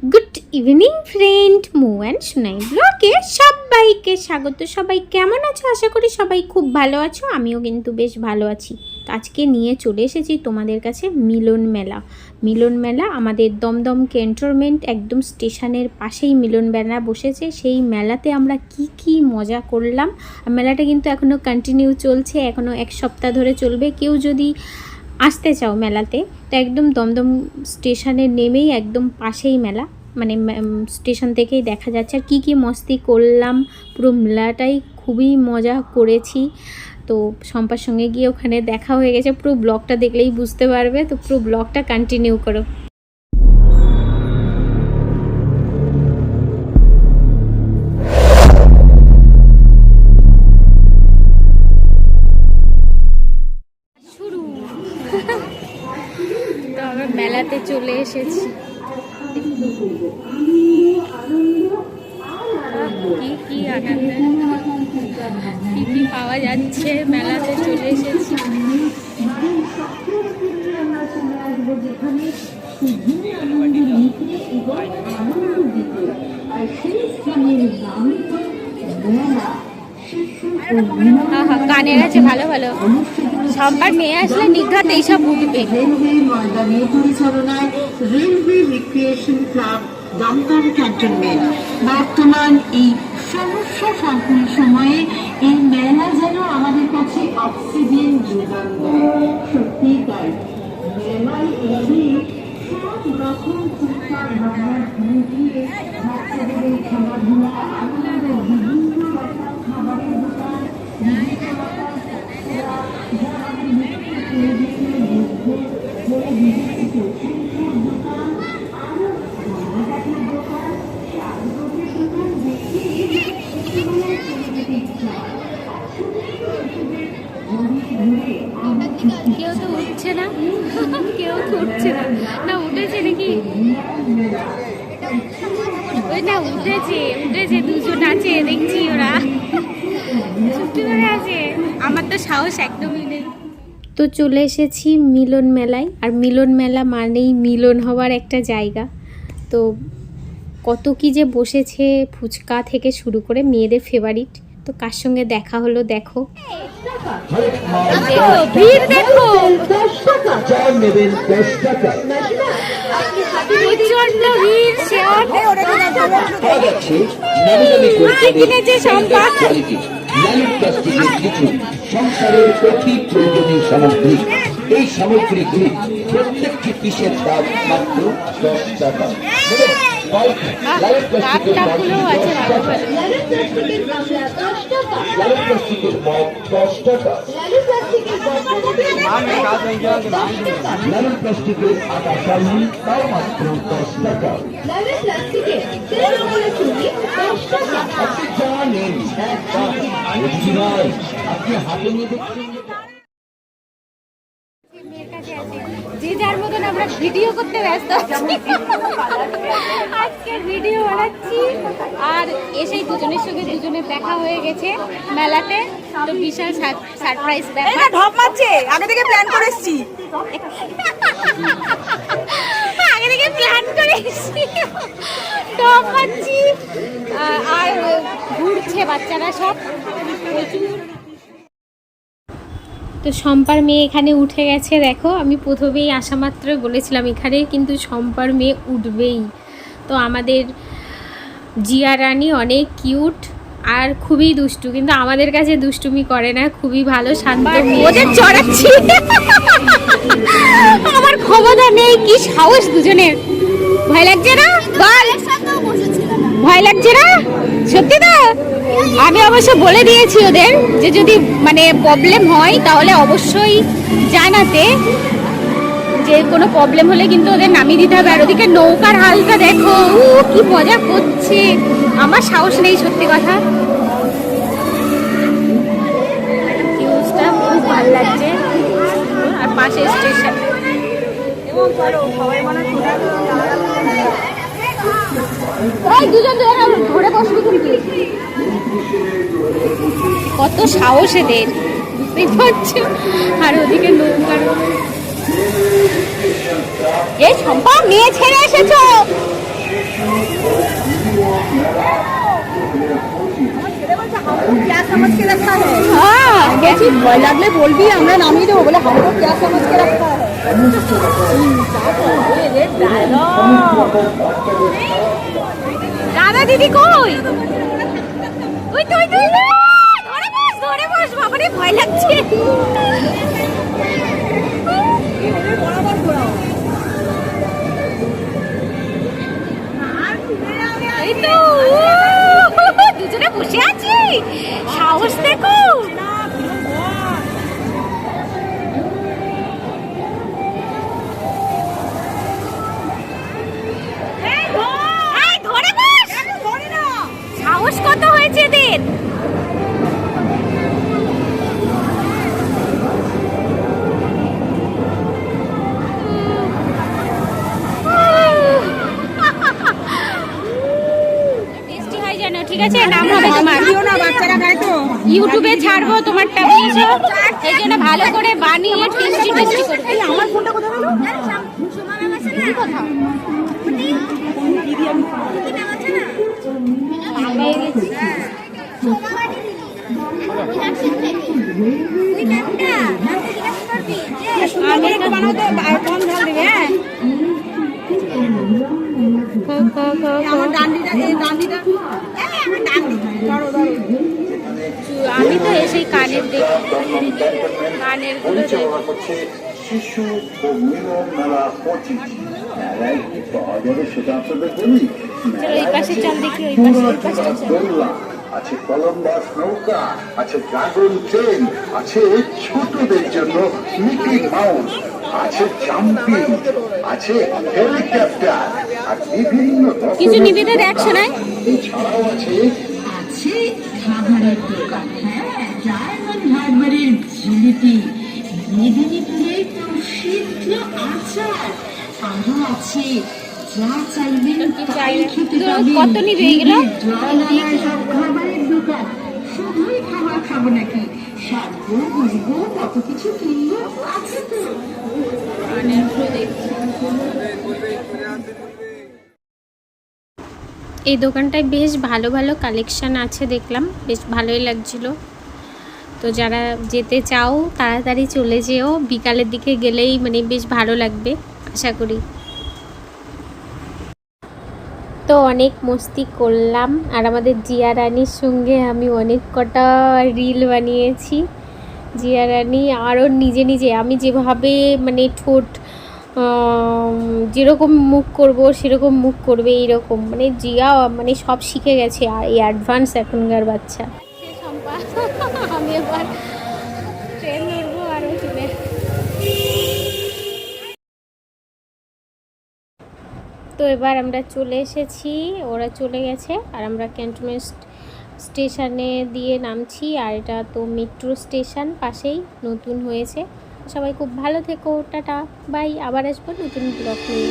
Good evening friend, মু and Sunai ব্লগে সবাইকে স্বাগত। সবাই কেমন আছো? আশা করি সবাই খুব ভালো আছো। আমিও কিন্তু বেশ ভালো আছি। তো আজকে নিয়ে চলে এসেছি তোমাদের কাছে মিলন মেলা। মিলন মেলা আমাদের দমদম ক্যান্টনমেন্ট একদম স্টেশনের পাশেই মিলন মেলা বসেছে। সেই মেলাতে আমরা কি মজা করলাম। মেলাটা কিন্তু এখনও কন্টিনিউ চলছে, এখনও এক সপ্তাহ ধরে চলবে। কেউ যদি আসতে চাও মেলাতে, তো একদম দমদম স্টেশনে নেমেই একদম পাশেই মেলা, মানে স্টেশন থেকেই দেখা যাচ্ছে। আর কী মস্তি করলাম, পুরো মেলাটাই খুবই মজা করেছি। তো শম্পার সঙ্গে গিয়ে ওখানে দেখা হয়ে গেছে। পুরো ব্লগটা দেখলেই বুঝতে পারবে, তো পুরো ব্লগটা কন্টিনিউ করো। শুরু তো আমরা মেলাতে চলে এসেছি। কি আনন্দ, কি পাওয়া যাচ্ছে, মেলাতে চলে এসেছি। গানের আছে ভালো ভালো। সবার মেয়ে আসলে নিঘাত এইসব উঠবে। দমদম ক্যান্টনমেন্ট বর্তমান এই সমস্যা সংকুল সময়ে এই মেলা যেন আমাদের কাছে অক্সিজেন যোগান দেয়। সত্যি তাই, মেলায় এসে সব রকম চিন্তা ভাবনা মিলিয়ে বাচ্চাদের খেলাধুলা, আমাদের বিভিন্ন রকম খাবারের দোকান, বিভিন্ন রকম কেউ তো উঠছে না, কেউ তো উঠছে না। না উঠেছে নাকি? ওই না উঠেছে, দুজন আছে দেখছি, ওরা চুপটি করে আছে। আমার তো সাহস একদমই নেই। তো চলে এসেছি মিলন মেলায়। আর মিলন মেলা মানেই মিলন হওয়ার একটা জায়গা। তো কত কি যে বসেছে, ফুচকা থেকে শুরু করে মেয়েদের ফেভারিট। তো কার সঙ্গে দেখা হলো দেখো, ভিড় দেখো, প্রচন্ড ভিড়। কিনেছে সম্পদ, সংসারের অতি প্রয়োজনীয় সামগ্রী। এই সামগ্রীগুলি প্রত্যেকটি পিসের দাম মাত্র 10 টাকা। প্লাস্টিকের আটা চালনি তাও মাত্র 10 টাকা। আপনি জানেন আপনি হাতে নিয়ে দেখছেন। যে যার মতন আমরা ভিডিও করতে ব্যস্ত আছি। আজকে ভিডিও বানাচ্ছি। আর এসেই দুজনের সঙ্গে দুজনের দেখা হয়ে গেছে মেলাতে। তো বিশাল সারপ্রাইজ ব্যাপার। ঢপ মারছে, আগে থেকে প্ল্যান করে এসেছি। আগে থেকে প্ল্যান করে এসেছি, ঢপ মারছি। আর ঘুরছে বাচ্চারা সব প্রচুর। তো শম্পার মেয়ে এখানে উঠে গেছে দেখো। আমি প্রথমেই আসা মাত্রই বলেছিলাম এখানে কিন্তু শম্পার মেয়ে উঠবেই। তো আমাদের জিয়া রানী অনেক কিউট আর খুবই দুষ্টু, কিন্তু আমাদের কাছে দুষ্টুমি করে না, খুবই ভালো শান্ত। ওদের চড়াচ্ছি, আমার ক্ষমতা নেই। কি সাহস দুজনের! ভয় লাগছে না? ভয় লাগছে না? সত্যি তো? আমি অবশ্য বলে দিয়েছি ওদের যে যদি মানে প্রবলেম হয় তাহলে অবশ্যই জানাতে, যে কোনো প্রবলেম হলে কিন্তু ওদের নামিয়ে দিতে হবে। আর ওদিকে নৌকার হালটা দেখো, কি মজা করছে। আমার সাহস নেই সত্যি কথা। ভিউজটা খুব ভালো লাগছে। আর পাশে স্টেশন, দুজন ধরে বসবি কিন্তু। কত সাহস এদের, আর ওদিকে নৌকার। এই সম্পা মেয়ে ছেড়ে এসেছো? ভয় লাগলে বলবি, আমরা নামিয়ে দেবো বলে हमको क्या समझ के रखा है। দাদা দিদি কই? ওই তো ধরে বস বাবারে, ভয় লাগছে। এই তো দুজনে বসে আছি, সাহস দেখো। ধরে বস, সাহস কত হয়েছে এদের। টেস্টি হয় যেন, ঠিক আছে? নাম হবে তোমার, বাচ্চারা খায় তো। ইউটিউবে ছাড়বো তোমারটা, বুঝেছো? এই জন্য ভালো করে বানিয়ে টেস্টি করবে। আমার ফোনটা কোথায় গেল? আমি তো এসে কানের দেখি, কানের গুলো শিশু ও মিলন মেলা 25 মেলায় কি পাওয়া যাবে সেটা আপনাদের বলি। এই পাশে চল দেখি, ওই পাশে দোলনা আছে, কলম্বাস নৌকা আছে, ড্রাগন ট্রেন আছে, ছোটদের জন্য মিকি মাউস আছে, জাম্পিং আছে, হেলিকপ্টার আর বিভিন্ন কিছু নিবেদন দেখছো না? এছাড়াও আছে আছে খাবারের দোকান, হ্যাঁ, ডায়মন্ড হারবারের জিলিপি, মেদিনীপুরের প্রসিদ্ধ আচার, আরো আছে যা চাইবেন তাই খেতে তো পাবেন। কত নিবে এগুলো? জলানার সব খাবারের দোকান, শুধুই খাবার খাবো নাকি, সারবো বুঝবো কত কিছু কিনবো, আছে তো। এই দোকানটায় বেশ ভালো ভালো কালেকশান আছে, দেখলাম বেশ ভালোই লাগছিল। তো যারা যেতে চাও তাড়াতাড়ি চলে যেও, বিকালের দিকে গেলেই মানে বেশ ভালো লাগবে আশা করি। তো অনেক মস্তি করলাম, আর আমাদের জিয়া রানীর সঙ্গে আমি অনেক কটা রিল বানিয়েছি। জিয়া রানী আরও নিজে নিজে আমি যেভাবে মানে ঠোঁট যেরকম মুখ করব সেরকম মুখ করবে, এইরকম মানে জিয়া মানে সব শিখে গেছে, আর এই অ্যাডভান্স এখনকার বাচ্চা। আমি এবার ট্রেন ধরবো আর উঠবে। তো এবার আমরা চলে এসেছি, ওরা চলে গেছে, আর আমরা ক্যান্টনমেন্ট স্টেশনে দিয়ে নামছি। আর এটা তো মেট্রো স্টেশন পাশেই নতুন হয়েছে। সবাই খুব ভালো থেকো, টাটা বাই, আবার আসবো নতুন ব্লগ নিয়ে।